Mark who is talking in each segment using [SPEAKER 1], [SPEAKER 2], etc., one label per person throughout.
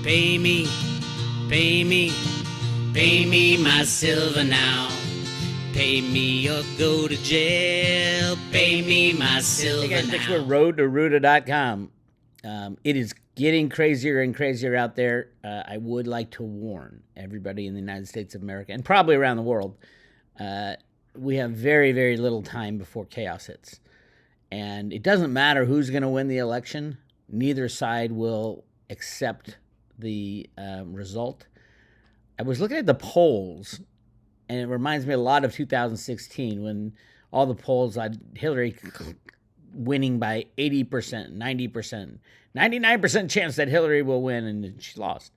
[SPEAKER 1] Pay me, pay me, pay me my silver now. Pay me or go to jail. Pay me my silver
[SPEAKER 2] Hey guys,
[SPEAKER 1] now.
[SPEAKER 2] Bix Weir, roadtoruta.com. It is getting crazier and crazier out there. I would like to warn everybody in the United States of America and probably around the world. We have very, very little time before chaos hits. And it doesn't matter who's going to win the election. Neither side will accept the result. I was looking at the polls, and it reminds me a lot of 2016 when all the polls had Hillary winning by 80%, 90%, 99% chance that Hillary will win, and she lost.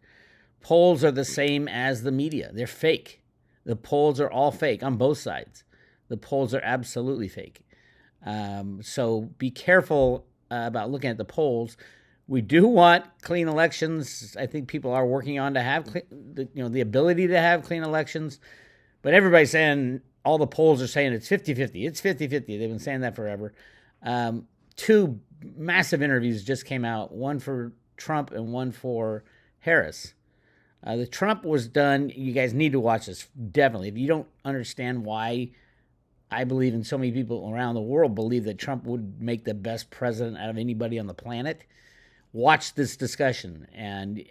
[SPEAKER 2] Polls are the same as the media. They're fake. The polls are all fake on both sides. The polls are absolutely fake. So be careful about looking at the polls. We do want clean elections. I think people are working on to have the ability to have clean elections. But everybody's saying, all the polls are saying it's 50-50. It's 50-50. They've been saying that forever. Two massive interviews just came out, one for Trump and one for Harris. The Trump was done. You guys need to watch this, definitely. If you don't understand why I believe, and so many people around the world believe, that Trump would make the best president out of anybody on the planet, watch this discussion. And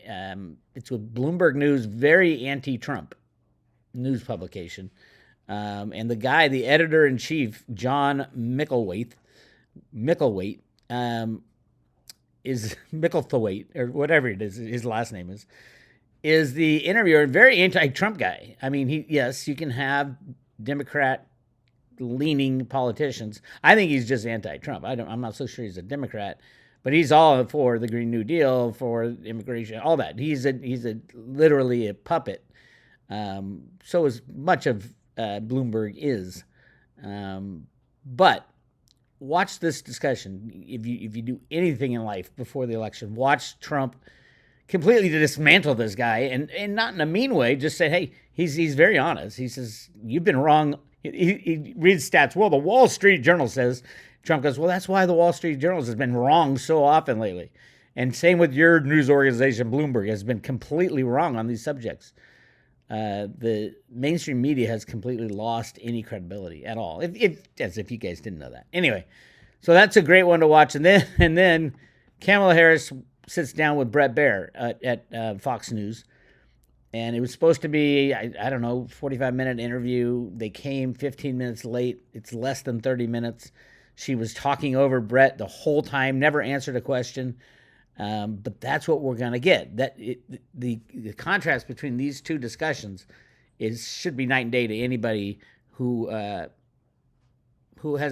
[SPEAKER 2] it's with Bloomberg News, very anti-Trump news publication. And the guy, the editor-in-chief, John Micklethwait, is Micklethwait, or whatever it is, his last name is the interviewer, very anti-Trump guy. I mean, yes, you can have Democrat-leaning politicians. I think he's just anti-Trump. I'm not so sure he's a Democrat, but he's all for the Green New Deal, for immigration, all that. He's literally a puppet. So as much of Bloomberg is. But watch this discussion. If you do anything in life before the election, watch Trump completely to dismantle this guy, and not in a mean way. Just say, hey, he's very honest. He says, you've been wrong. He reads stats. Well, the Wall Street Journal says. Trump goes, well, that's why the Wall Street Journal has been wrong so often lately. And same with your news organization, Bloomberg, has been completely wrong on these subjects. The mainstream media has completely lost any credibility at all. As if you guys didn't know that. Anyway, so that's a great one to watch. And then Kamala Harris sits down with Bret Baier at Fox News. And it was supposed to be, I don't know, 45-minute interview. They came 15 minutes late. It's less than 30 minutes. She was talking over Bret the whole time, never answered a question. But that's what we're going to get. The contrast between these two discussions should be night and day to anybody who has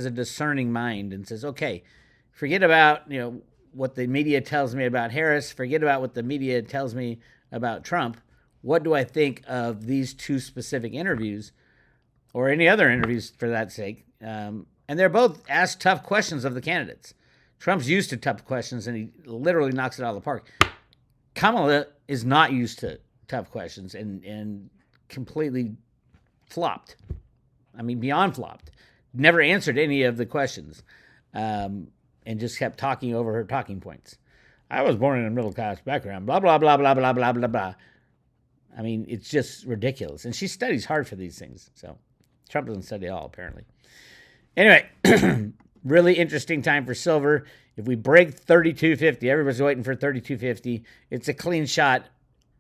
[SPEAKER 2] a discerning mind and says, okay, forget about what the media tells me about Harris. Forget about what the media tells me about Trump. What do I think of these two specific interviews, or any other interviews for that sake? And they're both asked tough questions of the candidates. Trump's used to tough questions, and he literally knocks it out of the park. Kamala is not used to tough questions and completely flopped. I mean, beyond flopped. Never answered any of the questions, and just kept talking over her talking points. I was born in a middle-class background, blah, blah, blah, blah, blah, blah, blah, blah. I mean, it's just ridiculous. And she studies hard for these things. So Trump doesn't study at all, apparently. Anyway, really interesting time for silver. If we break 32.50, everybody's waiting for 32.50. It's a clean shot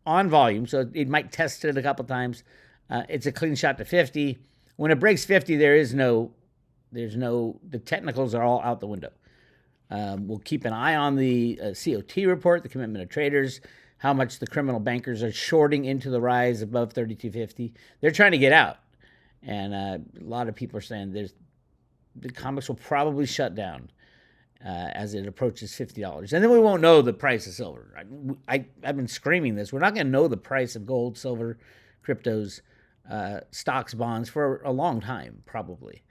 [SPEAKER 2] on volume, so it might test it a couple times. It's a clean shot to 50. When it breaks 50, the technicals are all out the window. We'll keep an eye on the COT report, the commitment of traders, how much the criminal bankers are shorting into the rise above 32.50. They're trying to get out. And a lot of people are saying the comics will probably shut down as it approaches $50. And then we won't know the price of silver. I've been screaming this. We're not going to know the price of gold, silver, cryptos, stocks, bonds for a long time, probably,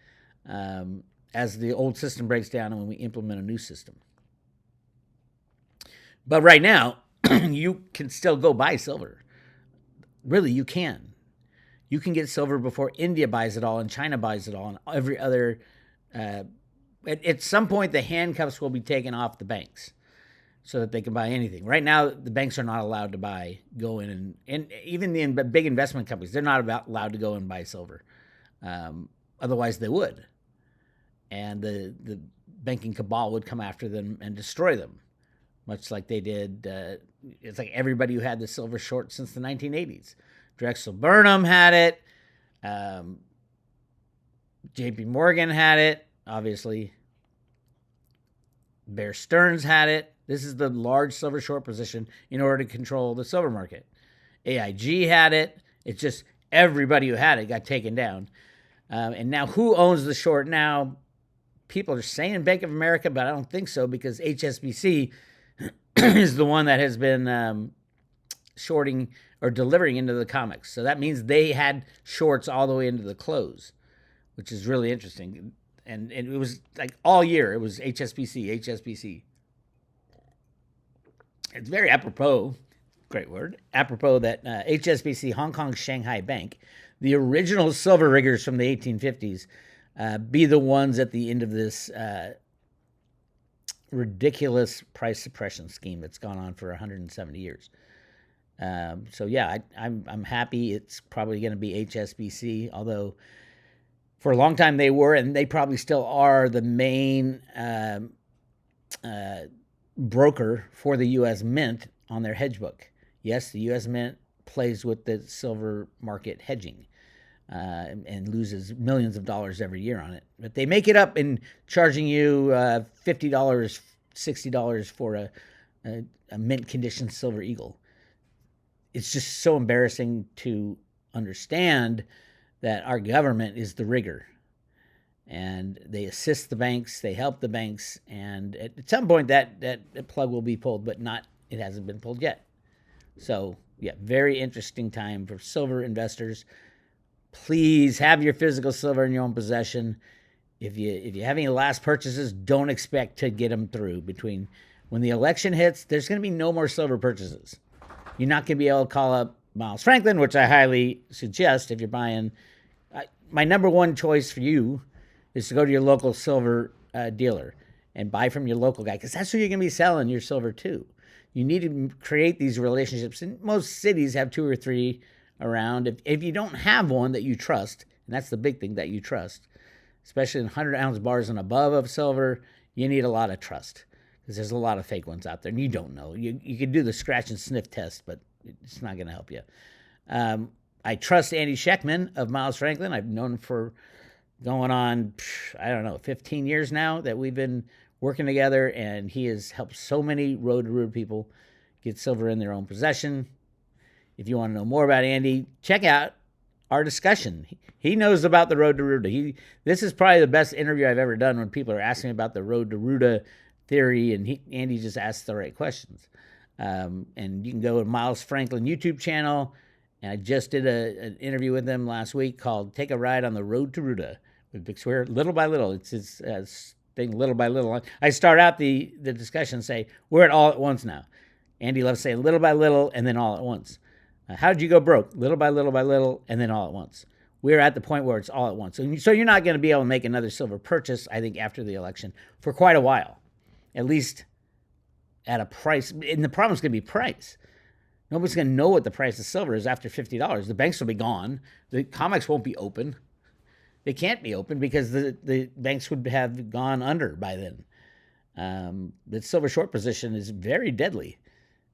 [SPEAKER 2] as the old system breaks down and when we implement a new system. But right now, you can still go buy silver. Really, you can. You can get silver before India buys it all and China buys it all and every other. At some point, the handcuffs will be taken off the banks. so that they can buy anything. Right now, the banks are not allowed to go in, and even the big investment companies, they're not allowed to go and buy silver. Otherwise, they would. And the banking cabal would come after them and destroy them, much like they did. It's like everybody who had the silver short since the 1980s. Drexel Burnham had it. J.P. Morgan had it, obviously. Bear Stearns had it. This is the large silver short position in order to control the silver market. AIG had it. It's just everybody who had it got taken down. And now who owns the short now? People are saying Bank of America, but I don't think so, because HSBC is the one that has been shorting or delivering into the comics. So that means they had shorts all the way into the close, which is really interesting. And it was like all year, it was HSBC. It's very apropos, great word, apropos that HSBC, Hong Kong Shanghai Bank, the original silver riggers from the 1850s, be the ones at the end of this ridiculous price suppression scheme that's gone on for 170 years. So yeah, I'm happy it's probably going to be HSBC, although for a long time they were, and they probably still are, the main broker for the U.S. Mint on their hedge book. Yes, the U.S. Mint plays with the silver market hedging and loses millions of dollars every year on it. But they make it up in charging you $50, $60 for a mint condition silver eagle. It's just so embarrassing to understand that our government is the rigger, and they assist the banks, they help the banks, and at some point that plug will be pulled, but it hasn't been pulled yet. So yeah, very interesting time for silver investors. Please have your physical silver in your own possession. If you have any last purchases, don't expect to get them through. Between when the election hits, there's going to be no more silver purchases. You're not going to be able to call up Miles Franklin, which I highly suggest if you're buying. My number one choice for you is to go to your local silver dealer and buy from your local guy, because that's who you're going to be selling your silver to. You need to create these relationships. And most cities have 2 or 3 around. If you don't have one that you trust, and that's the big thing, that you trust, especially in 100-ounce bars and above of silver, you need a lot of trust, because there's a lot of fake ones out there, and you don't know. You can do the scratch and sniff test, but it's not going to help you. I trust Andy Scheckman of Miles Franklin. I've known him for going on, 15 years now that we've been working together, and he has helped so many road-to-road people get silver in their own possession. If you want to know more about Andy, check out our discussion. He knows about the road to Ruta. This is probably the best interview I've ever done when people are asking about the road to Ruta theory, and Andy just asks the right questions. And you can go to Miles Franklin YouTube channel, and I just did an interview with him last week called "Take a Ride on the Road to Ruta" with Bix Weir. Little by little, it's his thing. Little by little, I start out the discussion and say we're at all at once now. Andy loves saying little by little and then all at once. How did you go broke? Little by little, and then all at once. We're at the point where it's all at once. So you're not going to be able to make another silver purchase, I think, after the election for quite a while, at least at a price. And the problem is going to be price. Nobody's going to know what the price of silver is after $50. The banks will be gone. The comics won't be open. They can't be open because the banks would have gone under by then. The silver short position is very deadly.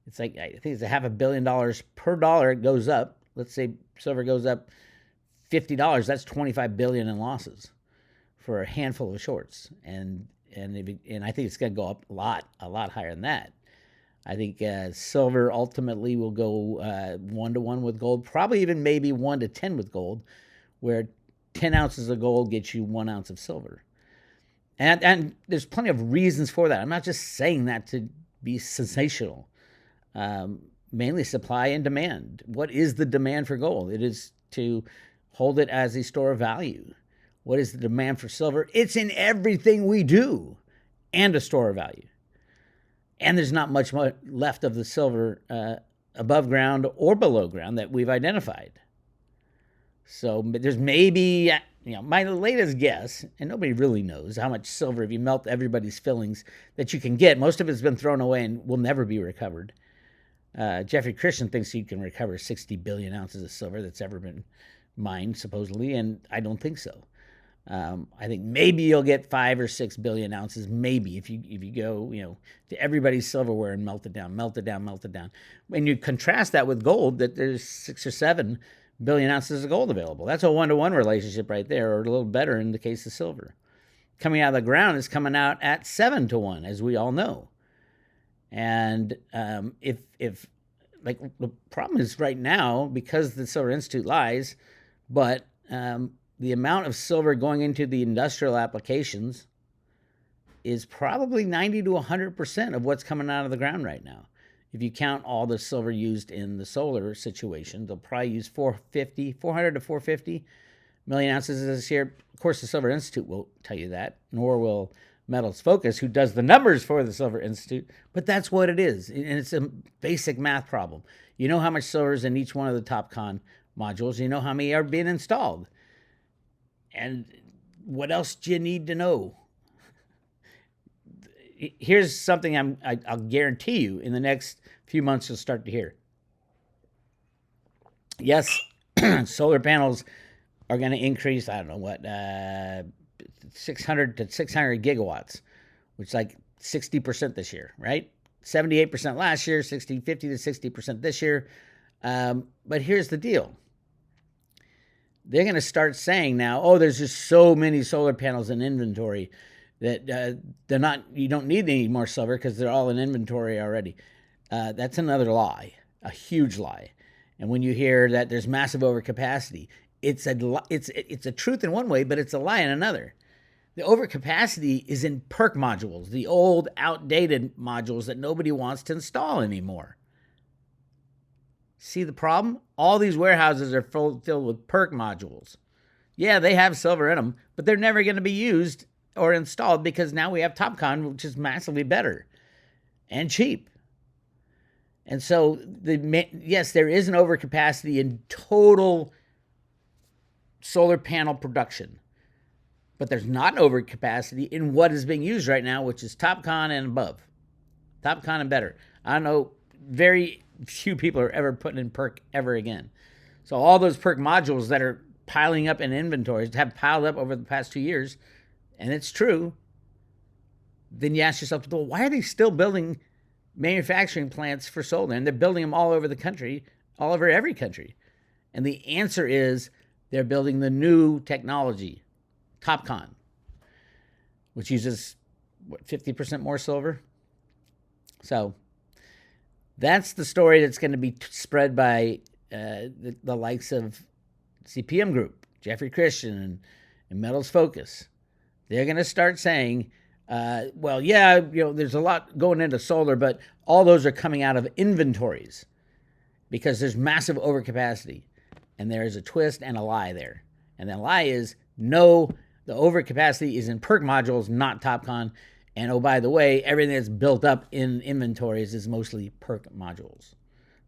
[SPEAKER 2] It's like, I think it's $500 million per dollar it goes up. Let's say silver goes up $50. That's $25 billion in losses for a handful of shorts. And I think it's going to go up a lot higher than that. I think silver ultimately will go 1-to-1 with gold, probably even maybe 1-to-10 with gold, where 10 ounces of gold gets you 1 ounce of silver. And there's plenty of reasons for that. I'm not just saying that to be sensational. Mainly supply and demand. What is the demand for gold? It is to hold it as a store of value. What is the demand for silver? It's in everything we do and a store of value. And there's not much left of the silver above ground or below ground that we've identified. So there's maybe my latest guess, and nobody really knows how much silver, if you melt everybody's fillings, that you can get. Most of it's been thrown away and will never be recovered. Jeffrey Christian thinks you can recover 60 billion ounces of silver that's ever been mined, supposedly, and I don't think so. I think maybe you'll get 5 or 6 billion ounces, maybe, if you go, to everybody's silverware and melt it down. When you contrast that with gold, that there's 6 or 7 billion ounces of gold available. That's a 1-to-1 relationship right there, or a little better in the case of silver. Coming out of the ground is coming out at 7-to-1, as we all know. And if the problem is right now, because the Silver Institute lies, but the amount of silver going into the industrial applications is probably 90 to 100% of what's coming out of the ground right now. If you count all the silver used in the solar situation, they'll probably use 400 to 450 million ounces this year. Of course, the Silver Institute won't tell you that, nor will Metals Focus, who does the numbers for the Silver Institute, but that's what it is, and it's a basic math problem. You know how much silver is in each one of the TOPCon modules. You know how many are being installed. And what else do you need to know? Here's something I'll guarantee you in the next few months you'll start to hear. Yes, solar panels are going to increase, 600 to 600 gigawatts, which is like 60% this year, right? 78% last year, 50 to 60% this year. But here's the deal. They're going to start saying now, there's just so many solar panels in inventory that you don't need any more silver because they're all in inventory already. That's another lie, a huge lie. And when you hear that there's massive overcapacity, it's a truth in one way, but it's a lie in another. The overcapacity is in PERC modules, the old, outdated modules that nobody wants to install anymore. See the problem? All these warehouses are filled with PERC modules. Yeah, they have silver in them, but they're never going to be used or installed because now we have TOPCon, which is massively better and cheap. And so, yes, there is an overcapacity in total solar panel production, but there's not an overcapacity in what is being used right now, which is TOPCon and above. TOPCon and better. I don't know, very few people are ever putting in PERC ever again. So all those PERC modules that are piling up in inventories have piled up over the past 2 years, and it's true. Then you ask yourself, well, why are they still building manufacturing plants for solar? And they're building them all over the country, all over every country. And the answer is they're building the new technology, TOPCon, which uses, 50% more silver? So that's the story that's going to be spread by the likes of CPM Group, Jeffrey Christian, and Metals Focus. They're going to start saying, there's a lot going into solar, but all those are coming out of inventories because there's massive overcapacity. And there is a twist and a lie there. And the lie is, no, the overcapacity is in PERC modules, not TOPCon. And oh, by the way, everything that's built up in inventories is mostly PERC modules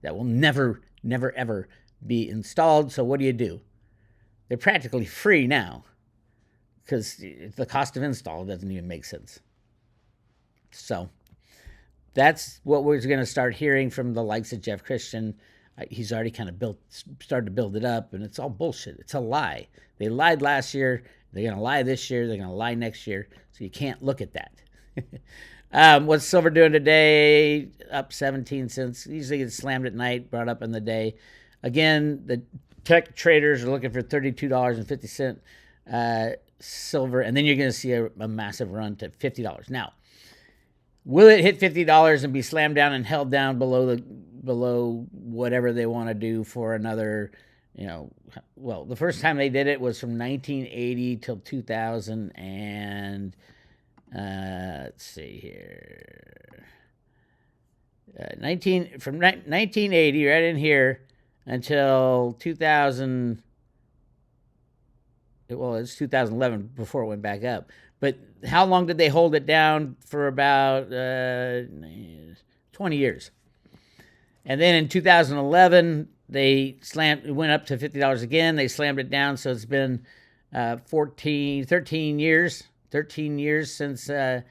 [SPEAKER 2] that will never, ever be installed. So what do? They're practically free now because the cost of install doesn't even make sense. So that's what we're going to start hearing from the likes of Jeff Christian. He's already kind of started to build it up, and it's all bullshit. It's a lie. They lied last year. They're going to lie this year. They're going to lie next year. So you can't look at that. What's silver doing today? Up 17 cents. Usually it's slammed at night, brought up in the day. Again, the tech traders are looking for $32.50 silver, and then you're going to see a massive run to $50. Now, will it hit $50 and be slammed down and held down below whatever they want to do for another, the first time they did it was from 1980 till 2000 and let's see here. 1980 right in here until 2000. Well, it's 2011 before it went back up. But how long did they hold it down? For about 20 years. And then in 2011, it went up to $50 again. They slammed it down, so it's been 13 years since the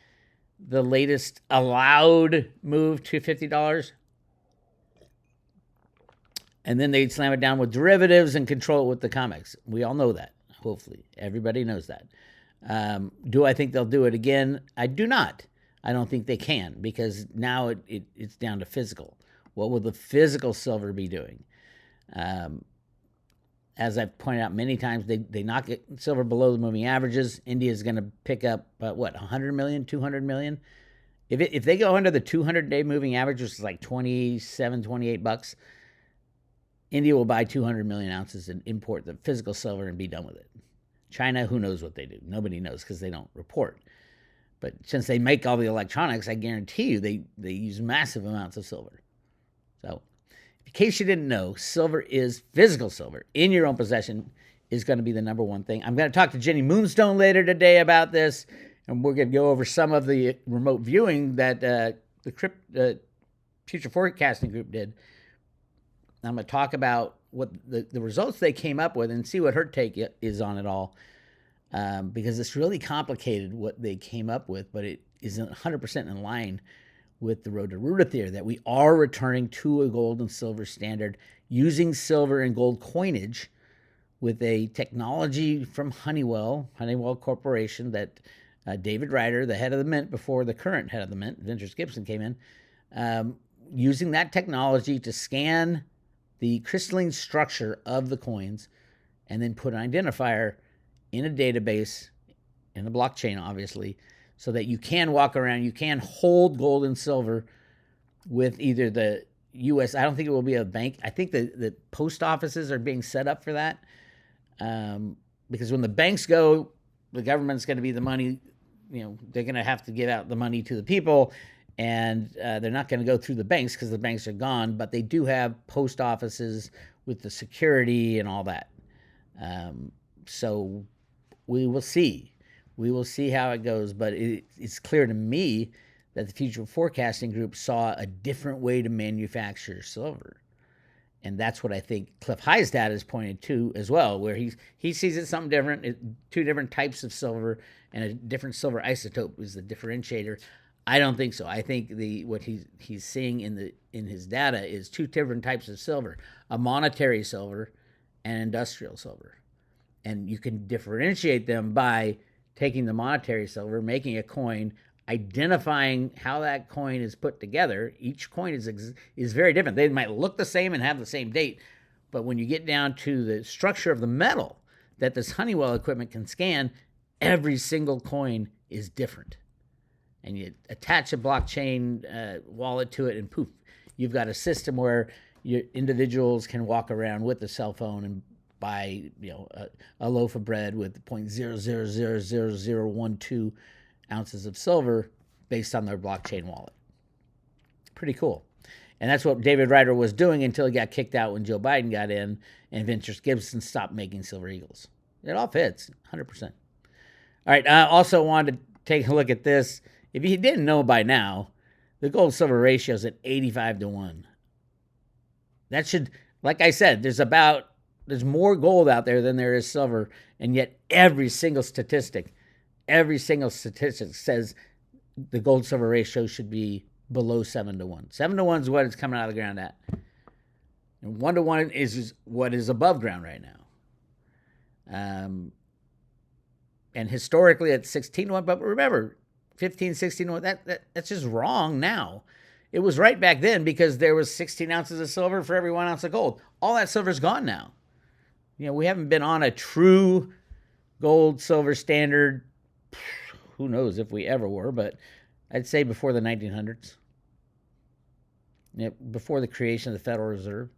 [SPEAKER 2] latest allowed move to $50. And then they'd slam it down with derivatives and control it with the COMEX. We all know that. Hopefully, everybody knows that. Do I think they'll do it again? I do not. I don't think they can, because now it's down to physical. What will the physical silver be doing? As I've pointed out many times, they knock silver below the moving averages. India is going to pick up, 100 million, 200 million? If they go under the 200-day moving average, which is like $27, $28, India will buy 200 million ounces and import the physical silver and be done with it. China, who knows what they do? Nobody knows, because they don't report. But since they make all the electronics, I guarantee you they use massive amounts of silver. So, in case you didn't know, physical silver in your own possession is going to be the number one thing. I'm going to talk to Jenny Moonstone later today about this, and we're going to go over some of the remote viewing that the Future Forecasting Group did. I'm going to talk about what the results they came up with and see what her take is on it all, because it's really complicated what they came up with, but it isn't 100% in line with the Roto-Rooter theory that we are returning to a gold and silver standard using silver and gold coinage with a technology from Honeywell Corporation that David Ryder, the head of the mint before the current head of the mint, Ventures Gibson, came in, using that technology to scan the crystalline structure of the coins and then put an identifier in a database, in a blockchain, obviously, so that you can walk around, you can hold gold and silver with either the U.S., I don't think it will be a bank. I think the post offices are being set up for that, because when the banks go, the government's going to be the money, they're going to have to give out the money to the people, and they're not going to go through the banks because the banks are gone, but they do have post offices with the security and all that. So we will see. We will see how it goes, but it's clear to me that the Future Forecasting Group saw a different way to manufacture silver. And that's what I think Cliff High's data is pointed to as well, where he sees it something different, two different types of silver, and a different silver isotope is the differentiator. I don't think so. I think what he's seeing in his data is two different types of silver, a monetary silver and industrial silver. And you can differentiate them by taking the monetary silver, making a coin, identifying how that coin is put together. Each coin is very different. They might look the same and have the same date, but when you get down to the structure of the metal that this Honeywell equipment can scan, every single coin is different. And you attach a blockchain wallet to it, and poof, you've got a system where your individuals can walk around with a cell phone and buy a loaf of bread with 0.00000012 ounces of silver based on their blockchain wallet. Pretty cool. And that's what David Ryder was doing until he got kicked out when Joe Biden got in and Ventures Gibson stopped making silver eagles. It all fits, 100%. All right, I also wanted to take a look at this. If you didn't know by now, the gold-silver ratio is at 85-1. That should, like I said, there's more gold out there than there is silver, and yet every single statistic says the gold-silver ratio should be below 7-1. 7-1 is what it's coming out of the ground at. And 1-1 is what is above ground right now. And historically it's 16-1, but remember, 15, 16-1, that's just wrong now. It was right back then because there was 16 ounces of silver for every 1 ounce of gold. All that silver's gone now. We haven't been on a true gold-silver standard. Who knows if we ever were, but I'd say before the 1900s. Before the creation of the Federal Reserve.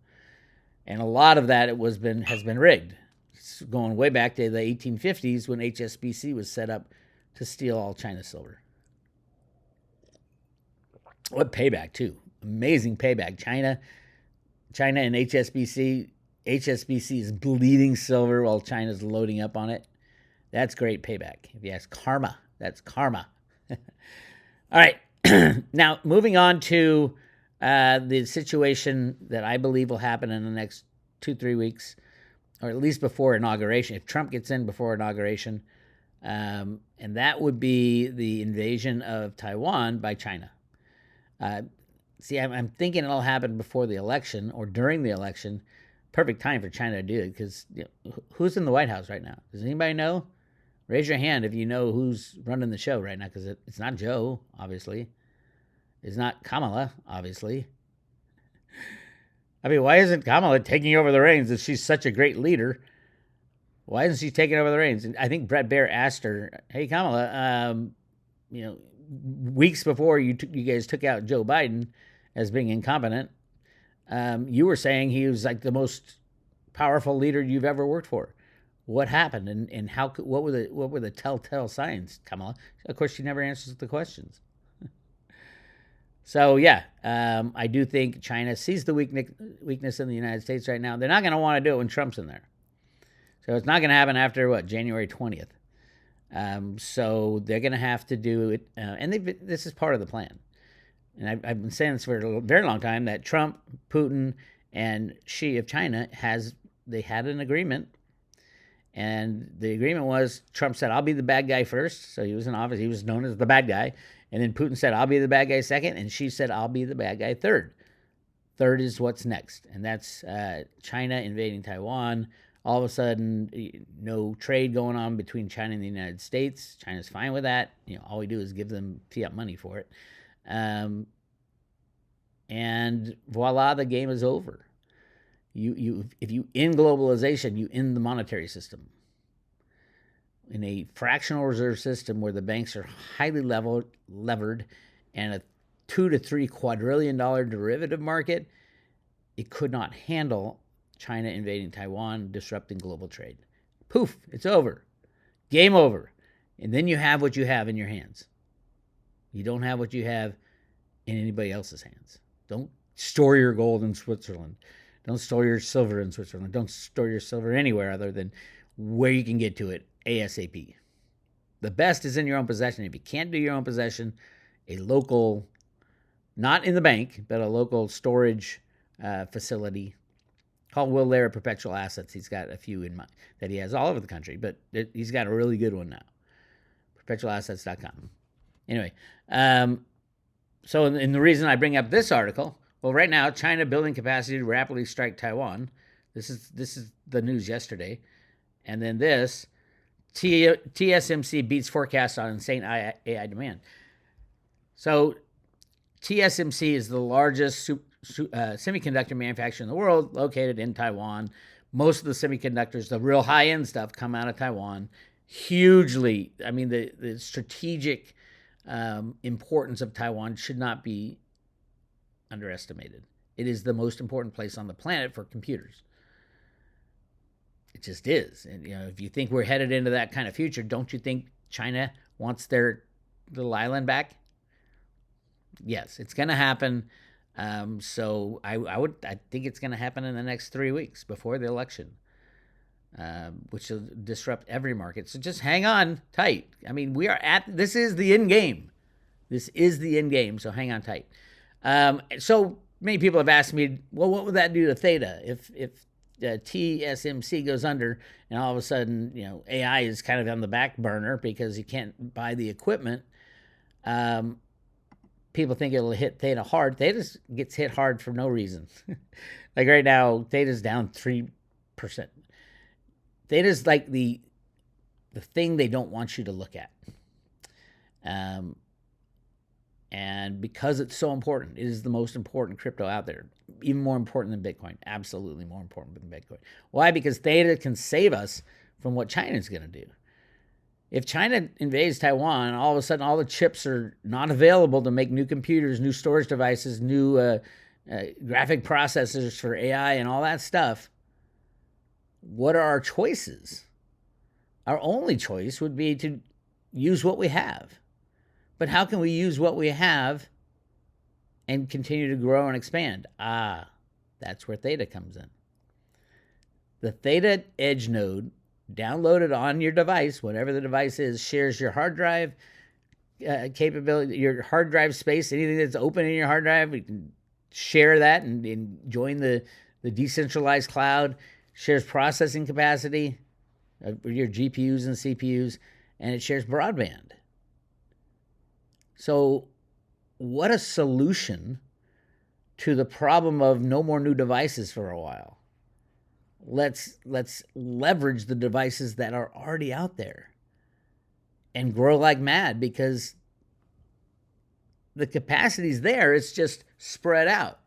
[SPEAKER 2] And a lot of that has been rigged. It's going way back to the 1850s when HSBC was set up to steal all China's silver. What payback, too. Amazing payback. China and HSBC. HSBC is bleeding silver while China's loading up on it. That's great payback. If you ask karma, that's karma. All right. Now, moving on to the situation that I believe will happen in the next 2-3 weeks. or at least before inauguration, if Trump gets in before inauguration, and that would be the invasion of Taiwan by China. See, I'm thinking it'll happen before the election or during the election. Perfect time for China to do it, because who's in the White House right now? Does anybody know? Raise your hand if you know who's running the show right now, because it's not Joe, obviously. It's not Kamala, obviously. I mean, why isn't Kamala taking over the reins if she's such a great leader? Why isn't she taking over the reins? And I think Brett Baer asked her, "Hey, Kamala, weeks before you guys took out Joe Biden as being incompetent, you were saying he was like the most powerful leader you've ever worked for. What happened, and what were the telltale signs, Kamala?" Of course, she never answers the questions. So yeah, I do think China sees the weakness in the United States right now. They're not going to want to do it when Trump's in there. So it's not going to happen after January 20th. So they're going to have to do it, and this is part of the plan. And I've been saying this for a very long time, that Trump, Putin, and Xi of China they had an agreement, and the agreement was Trump said, "I'll be the bad guy first," so he was in office. He was known as the bad guy, and then Putin said, "I'll be the bad guy second," and Xi said, "I'll be the bad guy third." Third is what's next, and that's China invading Taiwan. All of a sudden, no trade going on between China and the United States. China's fine with that. All we do is give them fiat money for it. And voila, the game is over. If you end globalization, you end the monetary system. In a fractional reserve system where the banks are highly levered, and a $2 to $3 quadrillion derivative market, it could not handle China invading Taiwan, disrupting global trade. Poof, it's over. Game over. And then you have what you have in your hands. You don't have what you have in anybody else's hands. Don't store your gold in Switzerland. Don't store your silver in Switzerland. Don't store your silver anywhere other than where you can get to it ASAP. The best is in your own possession. If you can't do your own possession, a local, not in the bank, but a local storage facility called Will Lair Perpetual Assets. He's got a few in mind that he has all over the country, but he's got a really good one now. Perpetualassets.com. Anyway, so and the reason I bring up this article, well, right now, China building capacity to rapidly strike Taiwan. This is the news yesterday. And then this, TSMC beats forecast on insane AI demand. So TSMC is the largest semiconductor manufacturer in the world, located in Taiwan. Most of the semiconductors, the real high-end stuff, come out of Taiwan. Hugely, I mean, the strategic importance of Taiwan should not be underestimated. It is the most important place on the planet for computers. It just is. And if you think we're headed into that kind of future, don't you think China wants their little island back? Yes, it's going to happen. So I think it's going to happen in the next 3 weeks before the election, which will disrupt every market. So just hang on tight. I mean, this is the end game. This is the end game. So hang on tight. So many people have asked me, well, what would that do to Theta if TSMC goes under and all of a sudden, AI is kind of on the back burner because you can't buy the equipment. People think it'll hit Theta hard. Theta gets hit hard for no reason. Like right now, Theta's down 3%. Theta's like the thing they don't want you to look at. And because it's so important, it is the most important crypto out there. Even more important than Bitcoin. Absolutely more important than Bitcoin. Why? Because Theta can save us from what China's going to do. If China invades Taiwan, all of a sudden all the chips are not available to make new computers, new storage devices, new graphic processors for AI and all that stuff, what are our choices? Our only choice would be to use what we have. But how can we use what we have and continue to grow and expand? That's where Theta comes in. The Theta Edge node, downloaded on your device, whatever the device is, shares your hard drive capability, your hard drive space, anything that's open in your hard drive, we can share that and join the decentralized cloud, shares processing capacity, your GPUs and CPUs, and it shares broadband. So what a solution to the problem of no more new devices for a while. Let's leverage the devices that are already out there and grow like mad, because the capacity's there. It's just spread out.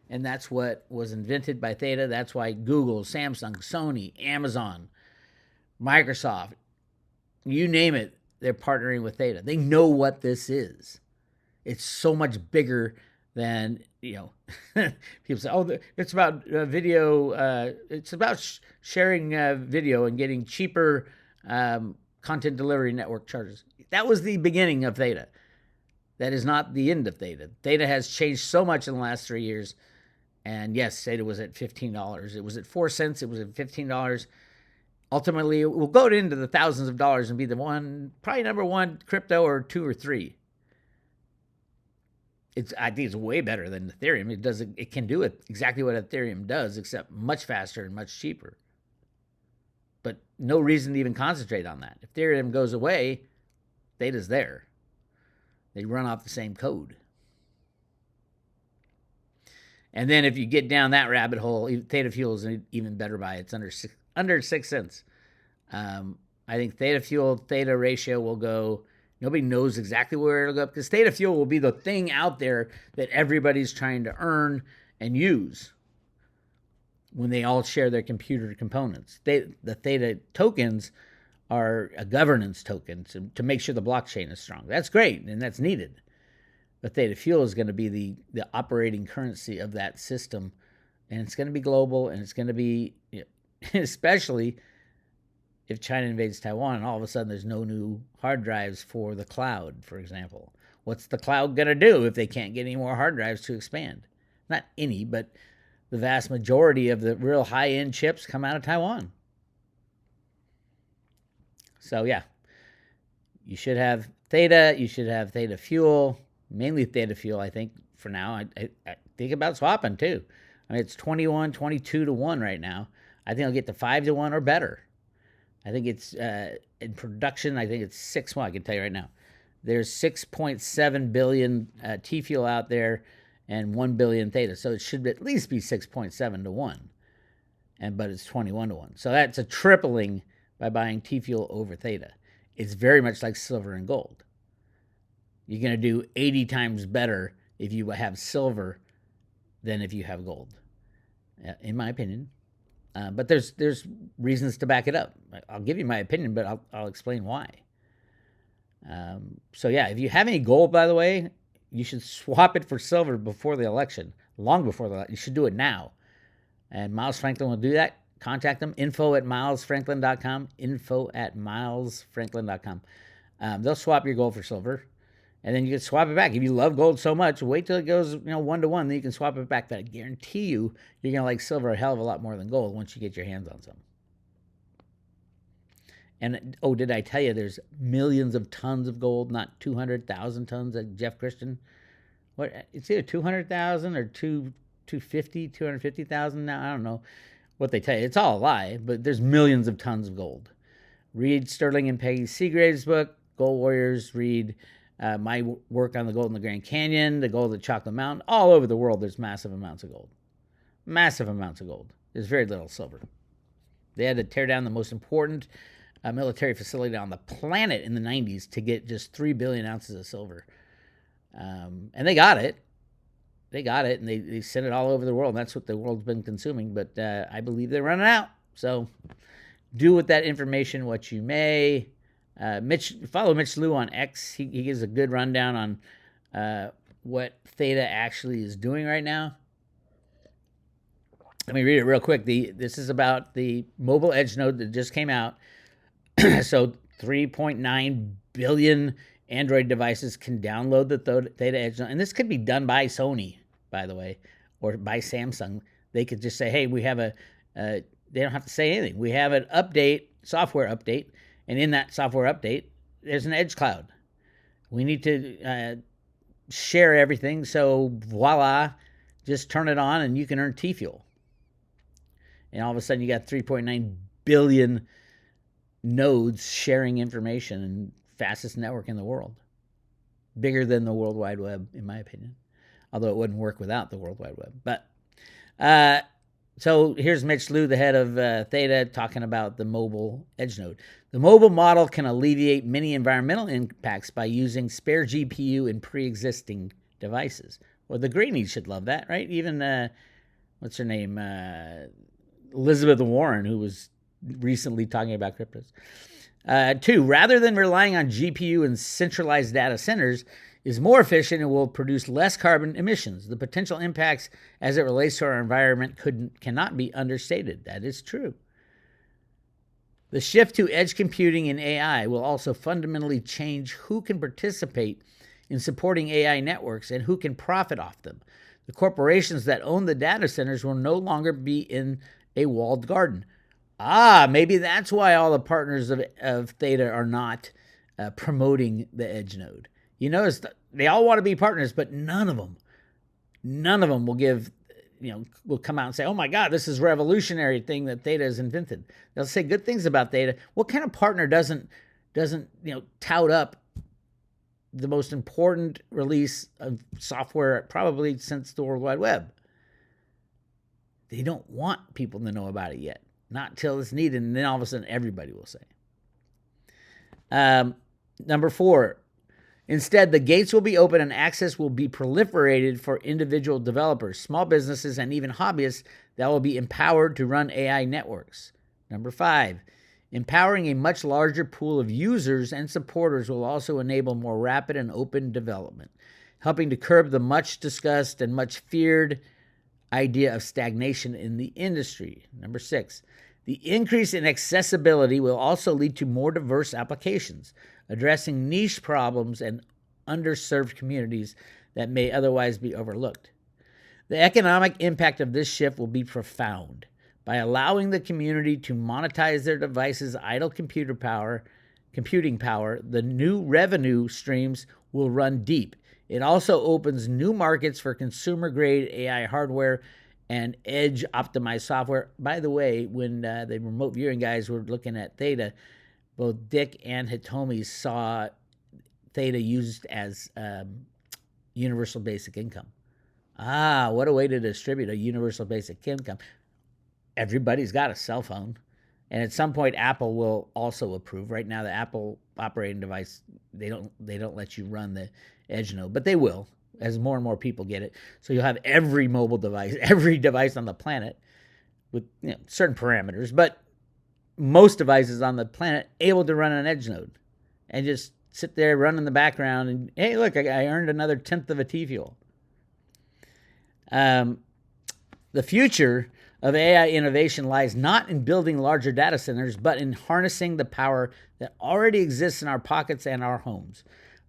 [SPEAKER 2] And that's what was invented by Theta. That's why Google, Samsung, Sony, Amazon, Microsoft, you name it, they're partnering with Theta. They know what this is. It's so much bigger than, people say, oh, it's about video. It's about sharing video and getting cheaper content delivery network charges. That was the beginning of Theta. That is not the end of Theta. Theta has changed so much in the last 3 years. And yes, Theta was at $15. It was at 4 cents. It was at $15. Ultimately, it will go into the thousands of dollars and be the one, probably number one crypto, or 2 or 3. I think it's way better than Ethereum. It can do it exactly what Ethereum does, except much faster and much cheaper. But no reason to even concentrate on that. If Ethereum goes away, Theta's there. They run off the same code. And then if you get down that rabbit hole, Theta Fuel is an even better buy. It's under 6 cents. I think Theta Fuel, Theta ratio will go. Nobody knows exactly where it'll go, because Theta Fuel will be the thing out there that everybody's trying to earn and use when they all share their computer components. The Theta tokens are a governance token to make sure the blockchain is strong. That's great, and that's needed. But Theta Fuel is going to be the operating currency of that system, and it's going to be global, and it's going to be, especially if China invades Taiwan and all of a sudden there's no new hard drives for the cloud, for example. What's the cloud going to do if they can't get any more hard drives to expand? Not any, but the vast majority of the real high-end chips come out of Taiwan. So, yeah, you should have Theta. You should have Theta Fuel. Mainly Theta Fuel, I think, for now. I think about swapping, too. I mean, it's 21, 22 to 1 right now. I think I'll get to 5 to 1 or better. I think it's, in production, I think it's 6. Well, I can tell you right now. There's 6.7 billion T-Fuel out there and 1 billion Theta. So it should at least be 6.7 to 1. But it's 21 to 1. So that's a tripling by buying T-Fuel over Theta. It's very much like silver and gold. You're going to do 80 times better if you have silver than if you have gold, in my opinion. But there's reasons to back it up. I'll give you my opinion, but I'll explain why. So, yeah, if you have any gold, by the way, you should swap it for silver before the election, long before the election. You should do it now. And Miles Franklin will do that. Contact them, info@milesfranklin.com, info@milesfranklin.com. They'll swap your gold for silver. And then you can swap it back. If you love gold so much, wait till it goes 1 to 1, then you can swap it back. But I guarantee you're going to like silver a hell of a lot more than gold once you get your hands on some. And, did I tell you there's millions of tons of gold, not 200,000 tons, like Jeff Christian? It's either 200,000 or 250,000 now. I don't know what they tell you. It's all a lie, but there's millions of tons of gold. Read Sterling and Peggy Seagrave's book, Gold Warriors. Read my work on the gold in the Grand Canyon, the gold at Chocolate Mountain. All over the world, there's massive amounts of gold. Massive amounts of gold. There's very little silver. They had to tear down the most important military facility on the planet in the 90s to get just 3 billion ounces of silver. And they got it. They got it, and they sent it all over the world. That's what the world's been consuming, but I believe they're running out. So do with that information what you may. Follow Mitch Liu on X. He gives a good rundown on what Theta actually is doing right now. Let me read it real quick. This is about the mobile edge node that just came out. So 3.9 billion Android devices can download the Theta edge node. And this could be done by Sony, by the way, or by Samsung. They could just say, hey, we have they don't have to say anything. We have an software update. And in that software update, there's an edge cloud. We need to share everything. So voila, just turn it on and you can earn T-Fuel. And all of a sudden you got 3.9 billion nodes sharing information and fastest network in the world. Bigger than the World Wide Web, in my opinion. Although it wouldn't work without the World Wide Web. But so here's Mitch Liu, the head of Theta, talking about the mobile edge node. The mobile model can alleviate many environmental impacts by using spare GPU in pre-existing devices. Well, the Greenies should love that, right? Even, what's her name? Elizabeth Warren, who was recently talking about cryptos. 2, rather than relying on GPU and centralized data centers, is more efficient and will produce less carbon emissions. The potential impacts as it relates to our environment cannot be understated. That is true. The shift to edge computing and AI will also fundamentally change who can participate in supporting AI networks and who can profit off them. The corporations that own the data centers will no longer be in a walled garden. Maybe that's why all the partners of Theta are not promoting the edge node. You notice they all want to be partners, but none of them will give, will come out and say, oh my God, this is revolutionary thing that Theta has invented. They'll say good things about Theta. What kind of partner doesn't tout up the most important release of software probably since the World Wide Web? They don't want people to know about it yet. Not till it's needed, and then all of a sudden everybody will say. Number 4, instead, the gates will be open and access will be proliferated for individual developers, small businesses, and even hobbyists that will be empowered to run AI networks. Number 5, empowering a much larger pool of users and supporters will also enable more rapid and open development, helping to curb the much discussed and much feared idea of stagnation in the industry. Number 6, the increase in accessibility will also lead to more diverse applications, addressing niche problems and underserved communities that may otherwise be overlooked. The economic impact of this shift will be profound. By allowing the community to monetize their devices' idle computing power, the new revenue streams will run deep. It also opens new markets for consumer-grade AI hardware and edge-optimized software. By the way, when the remote viewing guys were looking at Theta, both Dick and Hitomi saw Theta used as universal basic income. What a way to distribute a universal basic income. Everybody's got a cell phone. And at some point, Apple will also approve. Right now, the Apple operating device, they don't let you run the edge node, but they will as more and more people get it. So you'll have every mobile device, every device on the planet with certain parameters, but most devices on the planet able to run an edge node and just sit there, run in the background, and hey, look, I earned another 1/10 of a T-fuel. The future of AI innovation lies not in building larger data centers, but in harnessing the power that already exists in our pockets and our homes.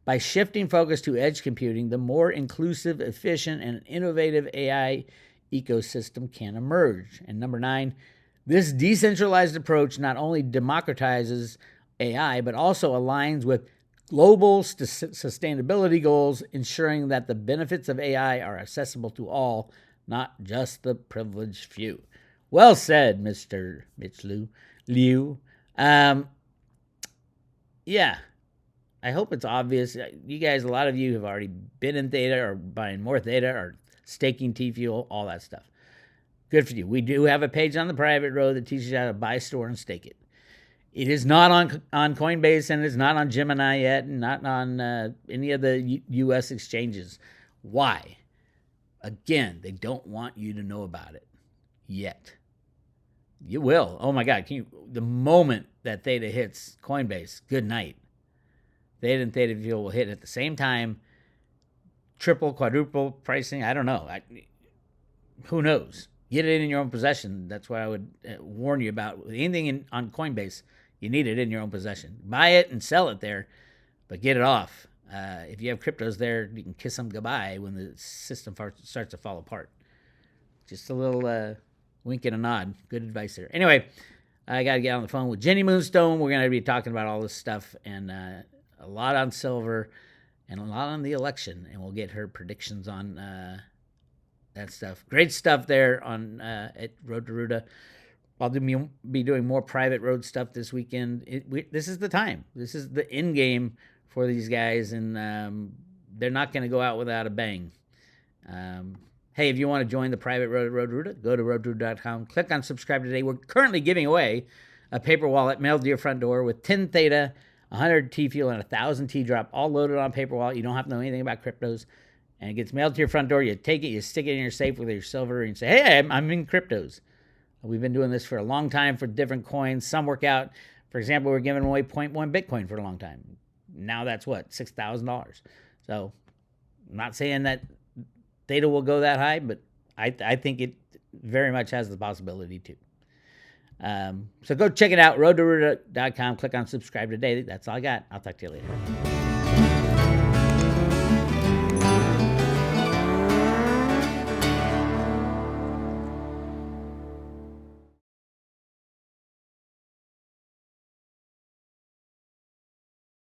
[SPEAKER 2] By shifting focus to edge computing, the more inclusive, efficient, and innovative AI ecosystem can emerge. And number 9, this decentralized approach not only democratizes AI, but also aligns with global sustainability goals, ensuring that the benefits of AI are accessible to all, not just the privileged few. Well said, Mr. Mitch Liu. Yeah, I hope it's obvious. You guys, a lot of you have already been in Theta or buying more Theta or staking T-Fuel, all that stuff. Good for you. We do have a page on the private road that teaches you how to buy, store, and stake it. It is not on Coinbase, and it's not on Gemini yet, and not on any of the U.S. exchanges. Why? Again, they don't want you to know about it yet. You will. Oh my God. The moment that Theta hits Coinbase, good night. Theta and Theta Fuel will hit at the same time. Triple, quadruple pricing. I don't know. Who knows? Get it in your own possession. That's what I would warn you about. Anything on Coinbase, you need it in your own possession. Buy it and sell it there, but get it off. If you have cryptos there, you can kiss them goodbye when the system starts to fall apart. Just a little wink and a nod. Good advice there. Anyway, I got to get on the phone with Jenny Moonstone. We're going to be talking about all this stuff and a lot on silver and a lot on the election, and we'll get her predictions on that stuff. Great stuff there on at Road to Ruta. I'll be doing more private road stuff this weekend. This is the time. This is the end game for these guys, and they're not going to go out without a bang. Hey, if you want to join the private Road Router, go to roadrouter.com. Click on subscribe today. We're currently giving away a paper wallet mailed to your front door with 10 Theta, 100 T-Fuel, and 1,000 T-Drop, all loaded on paper wallet. You don't have to know anything about cryptos. And it gets mailed to your front door. You take it, you stick it in your safe with your silver, and you say, hey, I'm in cryptos. We've been doing this for a long time for different coins. Some work out. For example, we're giving away 0.1 Bitcoin for a long time. Now that's what, $6,000. So I'm not saying that Theta will go that high, but I think it very much has the possibility to. So go check it out, roadrouter.com. Click on subscribe today. That's all I got. I'll talk to you later.